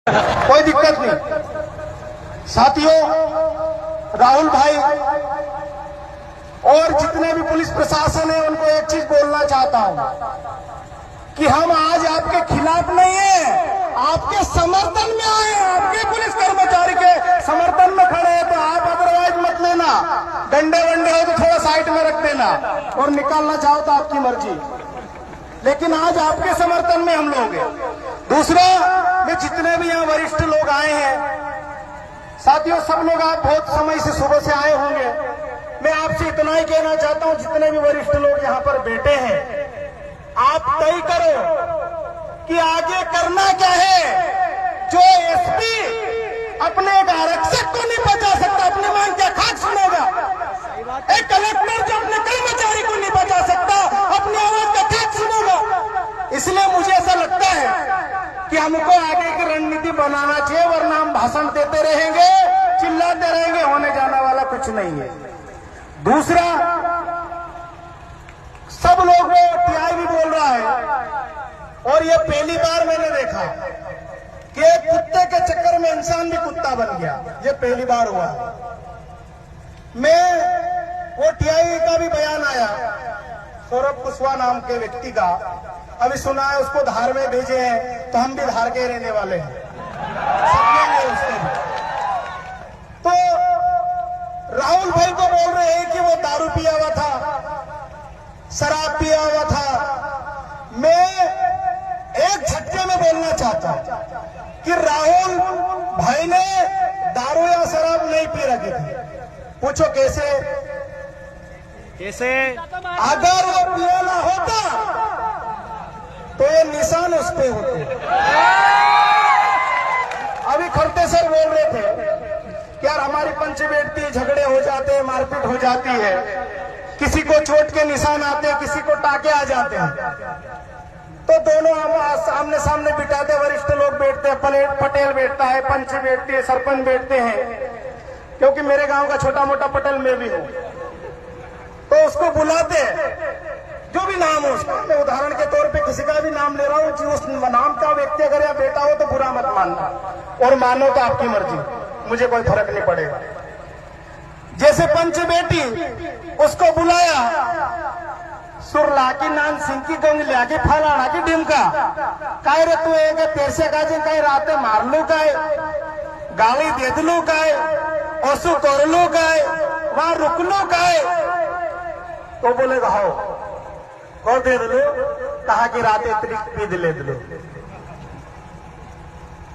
कोई दिक्कत नहीं। साथियों, राहुल भाई और जितने भी पुलिस प्रशासन है उनको एक चीज बोलना चाहता हूं कि हम आज आपके खिलाफ नहीं है, आपके समर्थन में आए हैं। आपके पुलिस कर्मचारी के समर्थन में खड़े हैं, तो आप अदरवाइज मत लेना। डंडे वंडे हो तो थोड़ा साइड में रख देना, और निकालना चाहो तो आपकी मर्जी, लेकिन आज आपके समर्थन में हम लोग हैं। दूसरा, मैं जितने भी यहाँ वरिष्ठ लोग आए हैं, साथियों सब लोग आप बहुत समय से सुबह से आए होंगे। मैं आपसे इतना ही कहना चाहता हूं, जितने भी वरिष्ठ लोग यहाँ पर बैठे हैं, आप तय करो कि आगे करना क्या है। जो एसपी अपने एक आरक्षक को नहीं बचा सकता, अपनी मांग क्या खाक सुनेगा। एक कलेक्टर जो अपने कर्मचारी को नहीं बचा सकता, अपनी आवाज का खाक सुनेगा। इसलिए मुझे ऐसा लगता है कि हमको आगे की रणनीति बनाना चाहिए, वरना हम भाषण देते रहेंगे, चिल्लाते रहेंगे, होने जाने वाला कुछ नहीं है। दूसरा, सब लोग वो टीआई भी बोल रहा है, और ये पहली बार मैंने देखा कि एक कुत्ते के चक्कर में इंसान भी कुत्ता बन गया। ये पहली बार हुआ है। मैं वो टीआई का भी बयान आया, सौरभ कुशवाहा नाम के व्यक्ति का, अभी सुना है उसको धार में भेजे हैं, तो हम भी धार के रहने वाले हैं, समझेंगे उसको भी। तो राहुल भाई को बोल रहे हैं कि वो दारू पिया हुआ था, शराब पिया हुआ था। मैं एक झटके में बोलना चाहता हूं कि राहुल भाई ने दारू या शराब नहीं पी रखी थी। पूछो कैसे? अगर वो पियाला होता तो ये निशान उस पे होते। अभी खड़ते सर बोल रहे थे कि यार हमारी पंच बैठती है, झगड़े हो जाते हैं, मारपीट हो जाती है, किसी को चोट के निशान आते हैं, किसी को टाके आ जाते हैं, तो दोनों आमने सामने बिठाते, वरिष्ठ लोग बैठते हैं, पटेल बैठता है, पंच बैठती है, सरपंच बैठते हैं, क्योंकि मेरे गांव का छोटा मोटा पटेल मैं भी हूं, तो उसको बुलाते हैं, जो भी नाम हो उसका। मैं उदाहरण के तौर पे किसी का भी नाम ले रहा हूँ, जी उस नाम का व्यक्ति अगर या बेटा हो तो बुरा मत मानना, और मानो तो आपकी मर्जी, मुझे कोई फर्क नहीं पड़ेगा। जैसे पंच बेटी, उसको बुलाया, सुर लाकी नान सिंह की गंग लाके फलाना की डिमका, काय रे तू एक पैसे का जे काय राते मार लू, काय गाली दे दलू, काय ओसु कर लू, काय वहां रुक लू, काय। तो बोलेगा हो कौन दे दलो, कहा कि रात इतनी पी दिले दलो।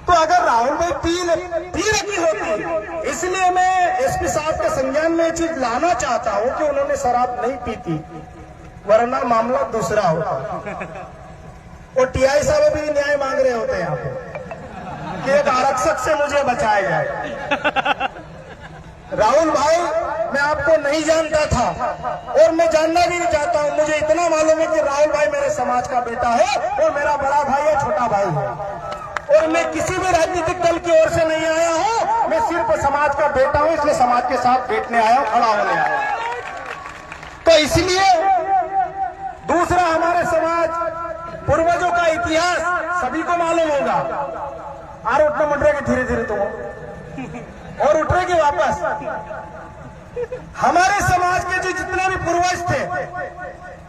तो अगर राहुल भाई पी रखी होती, इसलिए मैं एसपी साहब के संज्ञान में ये चीज लाना चाहता हूं कि उन्होंने शराब नहीं पी थी, वरना मामला दूसरा होता। और टीआई साहब भी न्याय मांग रहे होते यहाँ पे कि एक आरक्षक से मुझे बचाया जाए। राहुल भाई, मैं आपको नहीं जानता था और मैं जानना भी नहीं चाहता हूं। मुझे इतना मालूम है कि राहुल भाई मेरे समाज का बेटा है, और मेरा बड़ा भाई है, छोटा भाई है, और मैं किसी भी राजनीतिक दल की ओर से नहीं आया हूं। मैं सिर्फ समाज का बेटा हूं, इसलिए समाज के साथ बैठने आया हूं, खड़ा होने आया हूं। तो इसलिए दूसरा, हमारे समाज पूर्वजों का इतिहास सभी को मालूम होगा। और उठने मुड़ रहे धीरे धीरे तो और उठ रहे वापस। हमारे समाज के जो जितने भी पूर्वज थे,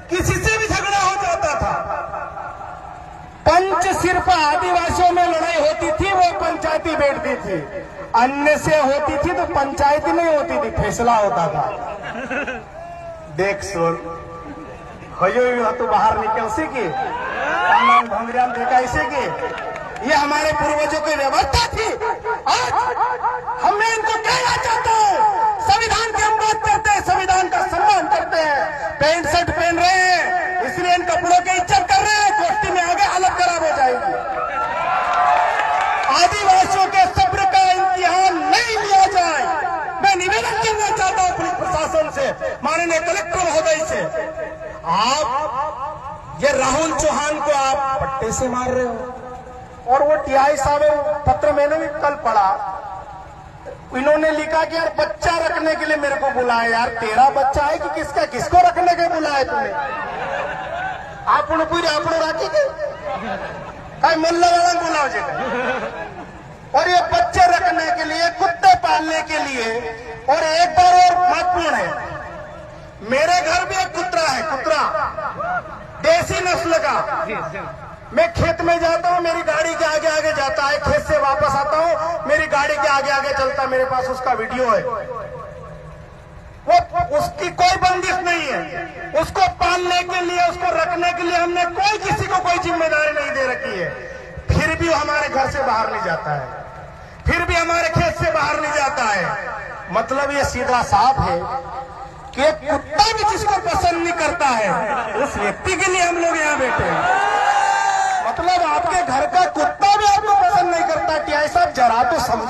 किसी से भी झगड़ा हो जाता था, पंच सिर्फ आदिवासियों में लड़ाई होती थी, वो पंचायती बैठती थी, अन्य से होती थी तो पंचायती नहीं होती थी, फैसला होता था। देख सुन हो तो बाहर निकल से की भंगरियान देखा इसे की, ये हमारे पूर्वजों की व्यवस्था थी। आज हम मैं इनको कहना चाहता हूँ, संविधान की हम बात करते हैं, संविधान का सम्मान करते हैं, पैंट शर्ट पहन रहे हैं, इसलिए इन कपड़ों की इज्जत कर रहे हैं, कोष्ठी में आगे हालत खराब हो जाएगी। आदिवासियों के सब्र का इम्तिहान नहीं लिया जाए, मैं निवेदन करना चाहता हूँ पुलिस प्रशासन से, माननीय कलेक्टर महोदय से। आप ये राहुल चौहान को आप पट्टे से मार रहे हो, और वो टीआई साहब पत्र मैंने भी कल पढ़ा, इन्होंने लिखा कि यार बच्चा रखने के लिए मेरे को बुलाया। यार तेरा बच्चा है कि किसका, किसको रखने के बुलाया तूने? आपण पूरी आपण राखी के काय मन लगाना बोलाव जे पालने के लिए। और एक बार और महत्वपूर्ण है, मेरे घर भी एक कुत्ता है, कुत्ता देसी नस्ल का। मैं खेत में जाता हूँ, मेरी गाड़ी के आगे आगे जाता है, खेत से वापस आता हूँ, मेरी गाड़ी के आगे आगे चलता है, मेरे पास उसका वीडियो है। वो उसकी कोई बंदिश नहीं है, उसको पालने के लिए, उसको रखने के लिए हमने कोई किसी को कोई जिम्मेदारी नहीं दे रखी है। फिर भी वो हमारे घर से बाहर नहीं जाता है, फिर भी हमारे खेत से बाहर नहीं जाता है। मतलब ये सीधा साफ है कि एक कुत्ता भी जिसको पसंद नहीं करता है, उस व्यक्ति के लिए हम लोग यहाँ बैठे हैं। मतलब आपके घर का कुत्ता भी आपको पसंद नहीं करता, क्या ऐसा जरा तो समझो।